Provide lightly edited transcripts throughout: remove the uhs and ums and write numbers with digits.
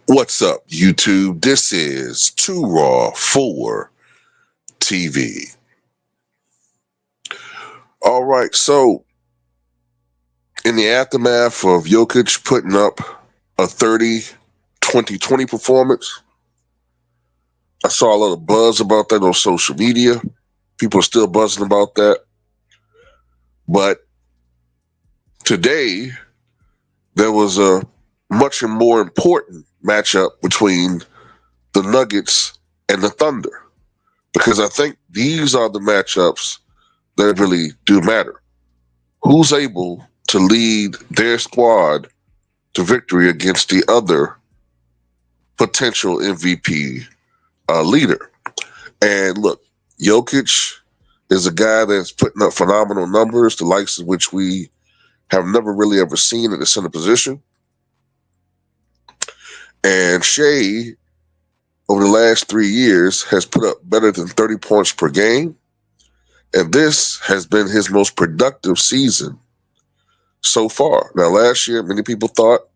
What's up, YouTube? This is Too Raw for TV. All right, so in the aftermath of Jokic putting up a 30-20-20 performance, I saw a lot of buzz about that on social media. People are still buzzing about that. But today, there was a much more important matchup between the Nuggets and the Thunder. Because I think these are the matchups that really do matter. Who's able to lead their squad to victory against the other potential MVP leader? And look, Jokic is a guy that's putting up phenomenal numbers, the likes of which we have never really ever seen in the center position. And Shai, over the last 3 years, has put up better than 30 points per game. And this has been his most productive season so far. Now, last year, many people thought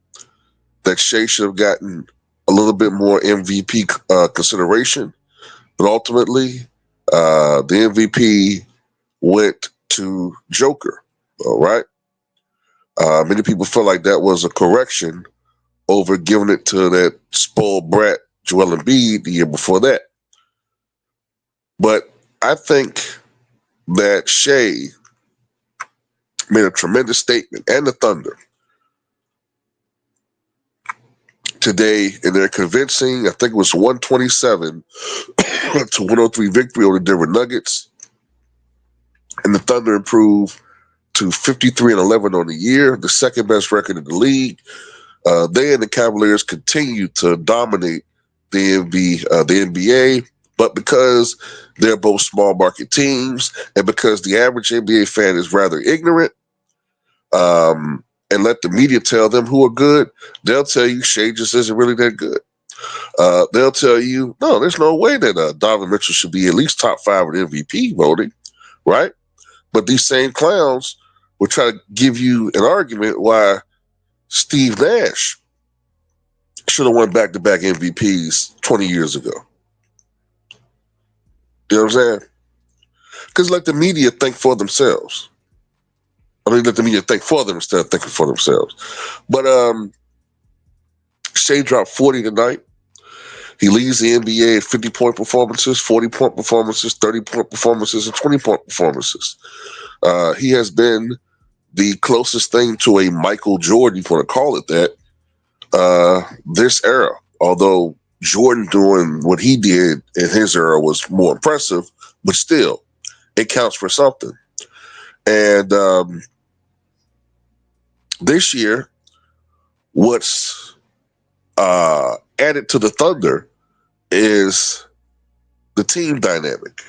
that Shai should have gotten a little bit more MVP consideration, but ultimately, the MVP went to Joker. All right. Many people feel like that was a correction over giving it to that spoiled brat Joel Embiid the year before that. But I think that Shai made a tremendous statement, and the Thunder today in their convincing, I think it was 127 to 103 victory over the Denver Nuggets. And the Thunder improved to 53-11 on the year, the second best record in the league. They and the Cavaliers continue to dominate the NBA, but because they're both small market teams, and because the average NBA fan is rather ignorant, and let the media tell them who are good, they'll tell you Shai just isn't really that good. They'll tell you, no, there's no way that Donovan Mitchell should be at least top 5 in MVP voting, right? But these same clowns will try to give you an argument why Steve Nash should have won back-to-back MVPs 20 years ago. You know what I'm saying? Because let the media think for themselves. Let the media think for them instead of thinking for themselves. But Shai dropped 40 tonight. He leads the NBA at 50-point performances, 40-point performances, 30-point performances, and 20-point performances. He has been the closest thing to a Michael Jordan, if you want to call it that, this era. Although Jordan doing what he did in his era was more impressive, but still, it counts for something. And this year, what's added to the Thunder is the team dynamic.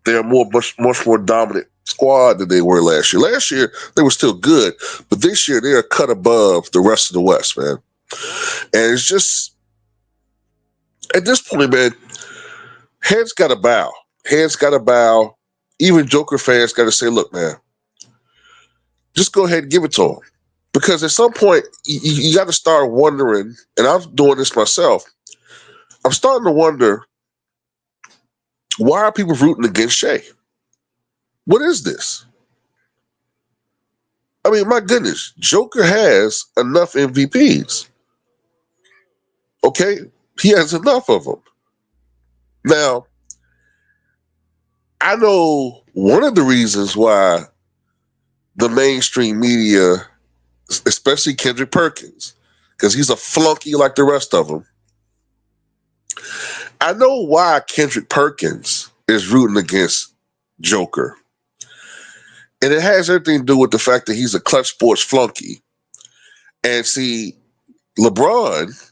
They're much more dominant squad than they were last year. Last year, they were still good, but this year, they are cut above the rest of the West, man. And it's just, at this point, man, heads got to bow. Heads got to bow. Even Joker fans got to say, look, man, just go ahead and give it to him. Because at some point, you got to start wondering, and I'm doing this myself, I'm starting to wonder, why are people rooting against Shai? What is this? I mean, my goodness, Joker has enough MVPs. Okay? He has enough of them. Now, I know one of the reasons why the mainstream media, especially Kendrick Perkins, because he's a flunky like the rest of them, I know why Kendrick Perkins is rooting against Joker. And it has everything to do with the fact that he's a clutch sports flunky. And see, LeBron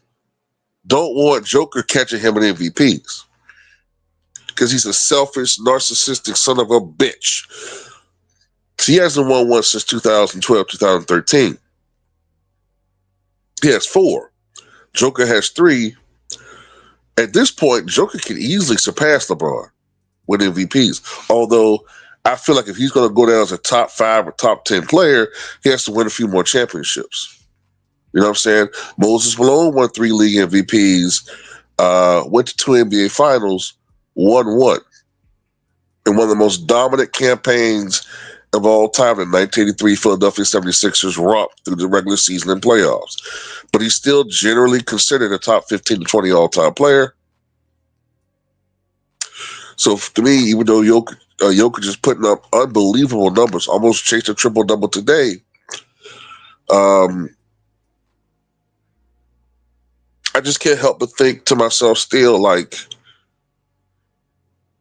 don't want Joker catching him in MVPs because he's a selfish, narcissistic son of a bitch. So he hasn't won one since 2012, 2013. He has 4. Joker has 3. At this point, Joker can easily surpass LeBron with MVPs. Although I feel like if he's going to go down as a top 5 or top 10 player, he has to win a few more championships. You know what I'm saying? Moses Malone won 3 league MVPs, went to 2 NBA finals, won one. In one of the most dominant campaigns of all time, the 1983 Philadelphia 76ers romped through the regular season and playoffs. But he's still generally considered a top 15 to 20 all-time player. So to me, even though Jokic is putting up unbelievable numbers, almost chased a triple-double today, I just can't help but think to myself still, like,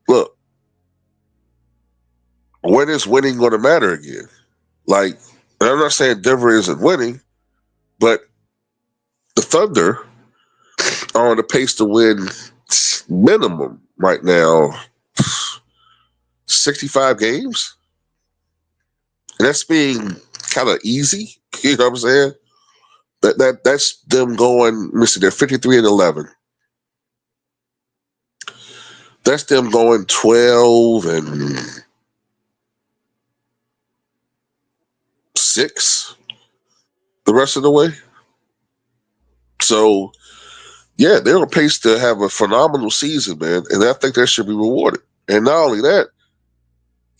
look, when is winning going to matter again? Like, and I'm not saying Denver isn't winning, but the Thunder are on the pace to win minimum right now 65 games. And that's being kind of easy. You know what I'm saying? That's them going, let me see, they're 53-11. That's them going 12-6 the rest of the way. So, yeah, they're on pace to have a phenomenal season, man. And I think that should be rewarded. And not only that,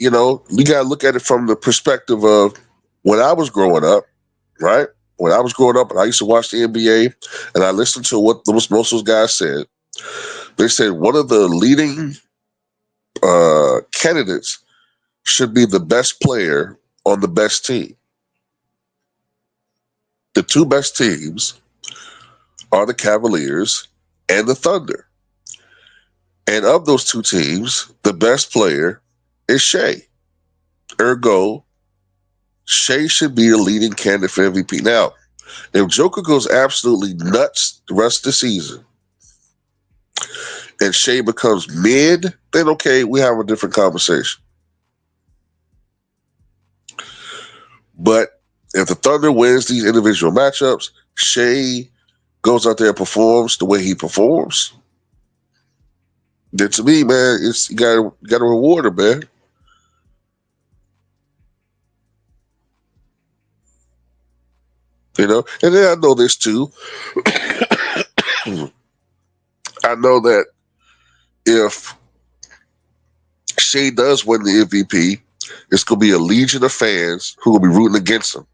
you know, we got to look at it from the perspective of when I was growing up, right? When I was growing up and I used to watch the NBA and I listened to what most of those guys said, they said one of the leading candidates should be the best player on the best team. The two best teams are the Cavaliers and the Thunder. And of those two teams, the best player is Shai. Ergo, Shai should be a leading candidate for MVP. Now, if Joker goes absolutely nuts the rest of the season and Shai becomes mid, then okay, we have a different conversation. But if the Thunder wins these individual matchups, Shai goes out there and performs the way he performs, then to me, man, it's you got to reward him, man. You know, and then I know this too. I know that if Shai does win the MVP, it's going to be a legion of fans who will be rooting against him,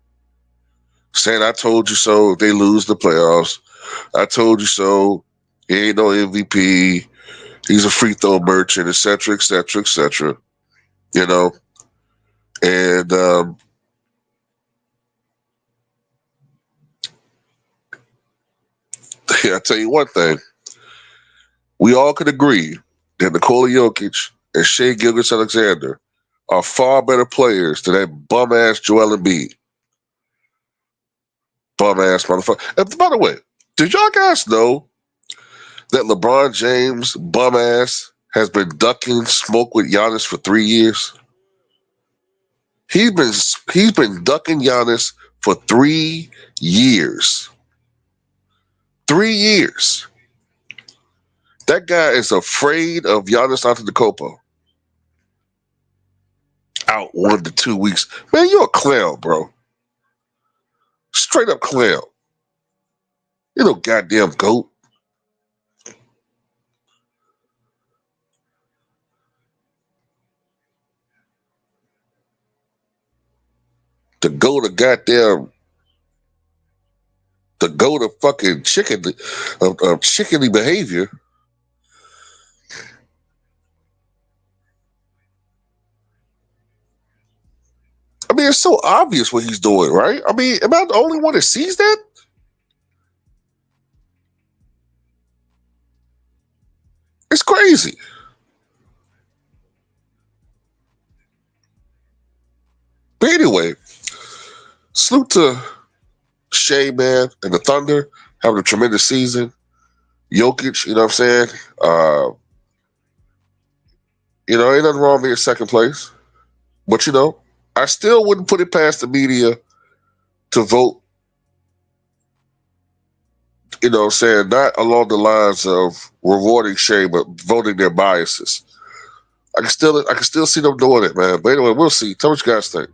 saying, I told you so if they lose the playoffs. I told you so. He ain't no MVP. He's a free throw merchant, et cetera, et cetera, et cetera. You know? And I tell you one thing. We all could agree that Nikola Jokic and Shai Gilgeous-Alexander are far better players than that bum-ass Joel Embiid. Bum-ass motherfucker. And by the way, did y'all guys know that LeBron James, bum-ass, has been ducking smoke with Giannis for 3 years? He's been ducking Giannis for 3 years. 3 years. That guy is afraid of Giannis Antetokounmpo. Out 1 to 2 weeks. Man, you're a clown, bro. Straight up clown. You know, goddamn goat. To go to goddamn, to go to fucking chicken, chickeny behavior. I mean, it's so obvious what he's doing, right? I mean, am I the only one that sees that? It's crazy. But anyway, salute to Shai, man, and the Thunder having a tremendous season. Jokic, you know what I'm saying? Ain't nothing wrong being second place. But, I still wouldn't put it past the media to vote, you know what I'm saying, not along the lines of rewarding Shai, but voting their biases. I can still see them doing it, man. But anyway, we'll see. Tell me what you guys think.